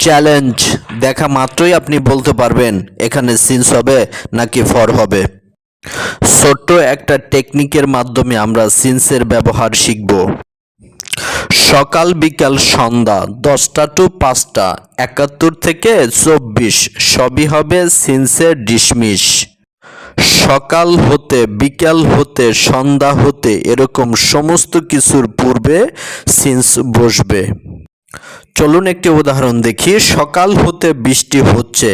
Challenge দেখা মাত্রই আপনি বলতে পারবেন এখানে সিন্স হবে নাকি ফর হবে। ছোট্ট একটা টেকনিকের মাধ্যমে আমরা সিন্সের ব্যবহার শিখব। সকাল বিকাল সন্ধ্যা 10টা টু 5টা 71 থেকে 24 সবই হবে সিন্সের ডিসমিস। সকাল হতে বিকাল হতে সন্ধ্যা হতে এরকম সমস্ত কিছুর পূর্বে সিন্স বসবে। চলুন একটি উদাহরণ দেখি। সকাল হতে বৃষ্টি হচ্ছে,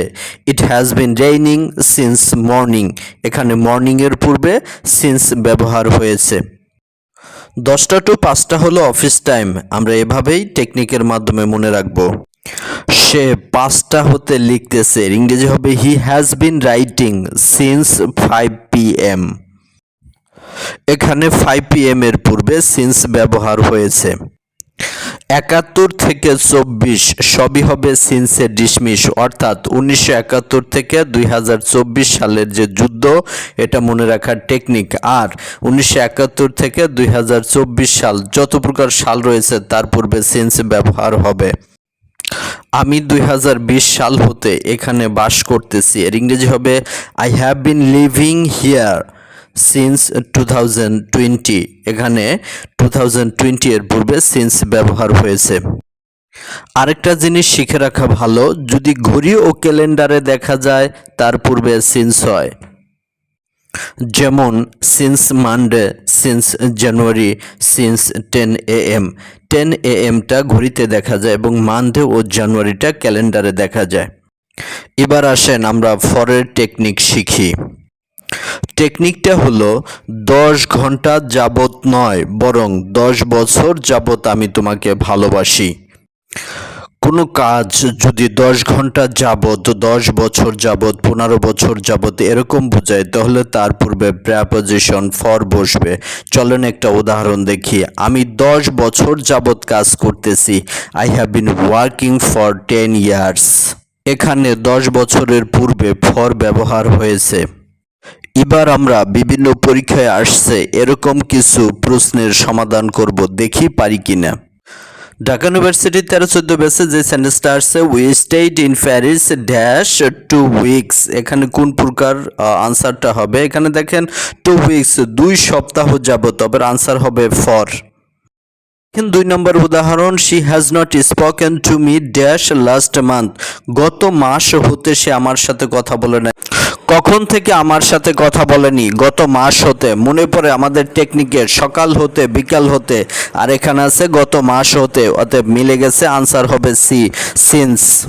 it has been raining since morning. এখানে মর্নিং এর পূর্বে সিন্স ব্যবহার হয়েছে। 10টা টু 5টা হলো অফিস টাইম, আমরা এভাবেই টেকনিকের মাধ্যমে মনে রাখব। সে 5টা হতে লিখতেছে, ইংরেজি হবে he has been writing since 5 PM। এখানে 5 PM এর পূর্বে সিন্স ব্যবহার হয়েছে। 71 থেকে 24 সবই হবে সিন্সের ডিসমিস, অর্থাৎ 1971 থেকে 2024 সালের যে যুদ্ধ, এটা মনে রাখার টেকনিক। আর 1971 থেকে 2024 সাল যত প্রকার সাল রয়েছে তার পূর্বে সিন্স ব্যবহার হবে। আমি 2020 সাল হতে এখানে বাস করতেছি, এর ইংরেজি হবে I have been living here since 2020। এখানে 2020 এর পূর্বে সিন্স ব্যবহার হয়েছে। আরেকটা জিনিস শিখে রাখা ভালো, যদি ঘড়ি ও ক্যালেন্ডারে দেখা যায় তার পূর্বে সিন্স হয়। যেমন since Monday, since January, since 10 AM। 10 AM-টা ঘড়িতে দেখা যায় এবং মানডে ও জানুয়ারিটা ক্যালেন্ডারে দেখা যায়। এবার আসেন আমরা ফরের টেকনিক শিখি। টেকনিকটা হলো 10 ঘন্টা যাবত নয়, বরং 10 বছর যাবত আমি তোমাকে ভালোবাসি। কোনো কাজ যদি 10 ঘন্টা যাবত, 10 বছর যাবত, 15 বছর যাবত এরকম বোঝায়, তাহলে তার পূর্বে প্রেপোজিশন ফর বসবে। চলেন একটা উদাহরণ দেখি। আমি 10 বছর যাবত কাজ করতেছি, I have been working for 10 years. এখানে 10 বছরের পূর্বে ফর ব্যবহার হয়েছে। এবার আমরা বিভিন্ন পরীক্ষায় আসছে এরকম কিছু প্রশ্নের সমাধান করব, দেখি পারি কিনা। ঢাকা ইউনিভার্সিটি 13-14 ব্যাচে যে সেন্টেন্সটা আসছে, we stayed in Paris dash 2 weeks. এখানে কোন প্রকার আনসারটা হবে? এখানে দেখেন 2 উইকস 2 সপ্তাহ যাবত, তবে আনসার হবে ফর। 2 নম্বর উদাহরণ, she has not spoken to me dash last month. গত মাস হতে সে আমার সাথে কথা বলে না। কখন থেকে আমার সাথে কথা বলেনি? গত মাস হতে। মনে পড়ে আমাদের টেকনিকের সকাল হতে বিকাল হতে, আর এখানে আছে গত মাস হতে, অতএব মিলে গেছে, আনসার হবে সি, সিন্স।